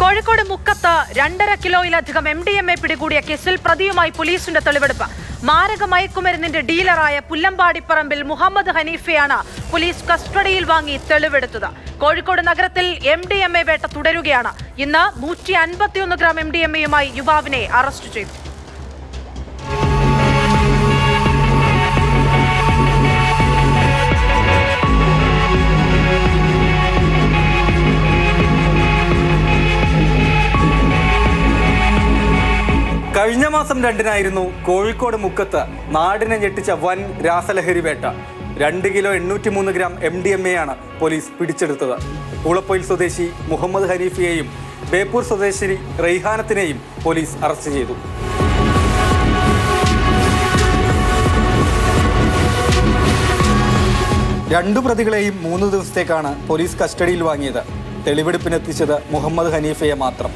കോഴിക്കോട് മുക്കത്ത് 2.5 കിലോയിലധികം MDMA പിടികൂടിയ കേസിൽ പ്രതിയുമായി പോലീസിന്റെ തെളിവെടുപ്പ്. മാരക മയക്കുമരുന്നിന്റെ ഡീലറായ പുല്ലമ്പാടിപ്പറമ്പിൽ മുഹമ്മദ് ഹനീഫയാണ് പോലീസ് കസ്റ്റഡിയിൽ വാങ്ങി തെളിവെടുത്തത്. കോഴിക്കോട് നഗരത്തിൽ MDMA വേട്ട തുടരുകയാണ്. ഇന്ന് 151 ഗ്രാം MDMAയുമായി യുവാവിനെ അറസ്റ്റ് ചെയ്തു. കഴിഞ്ഞ മാസം 2-നായിരുന്നു കോഴിക്കോട് മുക്കത്ത് നാടിനെ ഞെട്ടിച്ച വൻ രാസലഹരി വേട്ട. 2 കിലോ 803 ഗ്രാം MDMAയാണ് പോലീസ് പിടിച്ചെടുത്തത്. പൂളപ്പൊയിൽ സ്വദേശി മുഹമ്മദ് ഹനീഫിയെയും ബേപ്പൂർ സ്വദേശി റെയ്ഹാനത്തിനെയും പോലീസ് അറസ്റ്റ് ചെയ്തു. രണ്ടു പ്രതികളെയും 3 ദിവസത്തേക്കാണ് പോലീസ് കസ്റ്റഡിയിൽ വാങ്ങിയത്. തെളിവെടുപ്പിനെത്തിച്ചത് മുഹമ്മദ് ഹനീഫയെ മാത്രം.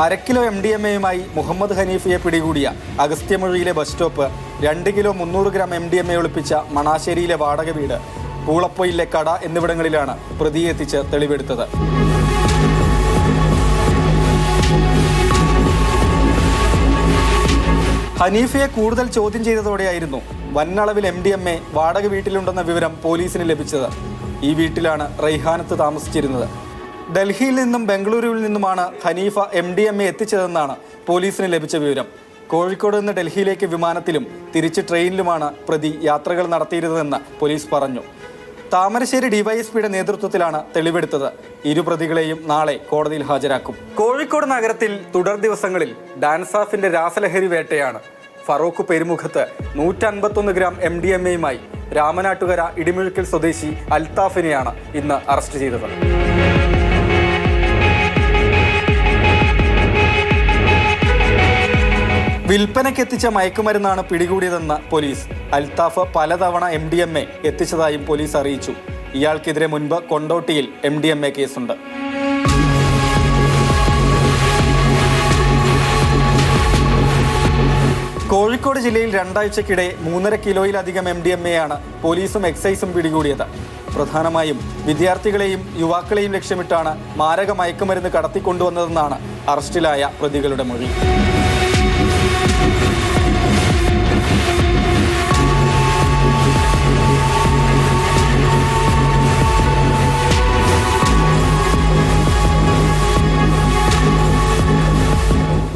1/2 കിലോ MDMAയുമായി മുഹമ്മദ് ഹനീഫയെ പിടികൂടിയ അഗസ്ത്യമൊഴിയിലെ bus stop, 2 kilo 300 gram MDMA ഒളിപ്പിച്ച മണാശ്ശേരിയിലെ വാടക വീട്, പൂളപ്പൊയിലെ കട എന്നിവിടങ്ങളിലാണ് പ്രതിയെ എത്തിച്ച് തെളിവെടുത്തത്. ഹനീഫയെ കൂടുതൽ ചോദ്യം ചെയ്തതോടെയായിരുന്നു വന്നളവിൽ MDMA വാടക വീട്ടിലുണ്ടെന്ന വിവരം പോലീസിന് ലഭിച്ചത്. ഈ വീട്ടിലാണ് റെയ്ഹാനത്ത് താമസിച്ചിരുന്നത്. ഡൽഹിയിൽ നിന്നും ബംഗളൂരുവിൽ നിന്നുമാണ് ഹനീഫ MDMA എത്തിച്ചതെന്നാണ് പോലീസിന് ലഭിച്ച വിവരം. കോഴിക്കോട് നിന്ന് ഡൽഹിയിലേക്ക് വിമാനത്തിലും തിരിച്ച് ട്രെയിനിലുമാണ് പ്രതി യാത്രകൾ നടത്തിയിരുന്നതെന്ന് പോലീസ് പറഞ്ഞു. താമരശ്ശേരി ഡിവൈഎസ്പിയുടെ നേതൃത്വത്തിലാണ് തെളിവെടുത്തത്. ഇരു പ്രതികളെയും നാളെ കോടതിയിൽ ഹാജരാക്കും. കോഴിക്കോട് നഗരത്തിൽ തുടർ ദിവസങ്ങളിൽ ഡാൻസ് ഓഫിന്റെ രാസലഹരി വേട്ടയാണ്. ഫറൂഖ് പെരുമുഖത്ത് 151 ഗ്രാം MDMAയുമായി രാമനാട്ടുകര ഇടിമുഴുക്കൽ സ്വദേശി അൽത്താഫിനെയാണ് ഇന്ന് അറസ്റ്റ് ചെയ്തത്. വിൽപ്പനയ്ക്കെത്തിച്ച മയക്കുമരുന്നാണ് പിടികൂടിയതെന്ന് പോലീസ്. അൽത്താഫ് പലതവണ MDMA എത്തിച്ചതായും പോലീസ് അറിയിച്ചു. ഇയാൾക്കെതിരെ മുൻപ് കൊണ്ടോട്ടിയിൽ MDMA കേസുണ്ട്. കോഴിക്കോട് ജില്ലയിൽ 2 ആഴ്ചക്കിടെ 3.5 കിലോയിലധികം MDMAയാണ് പോലീസും എക്സൈസും പിടികൂടിയത്. പ്രധാനമായും വിദ്യാർത്ഥികളെയും യുവാക്കളെയും ലക്ഷ്യമിട്ടാണ് മാരക മയക്കുമരുന്ന് കടത്തിക്കൊണ്ടുവന്നതെന്നാണ് അറസ്റ്റിലായ പ്രതികളുടെ മൊഴി.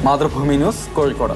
മാതൃഭൂമി ന്യൂസ്, കോഴിക്കോട്.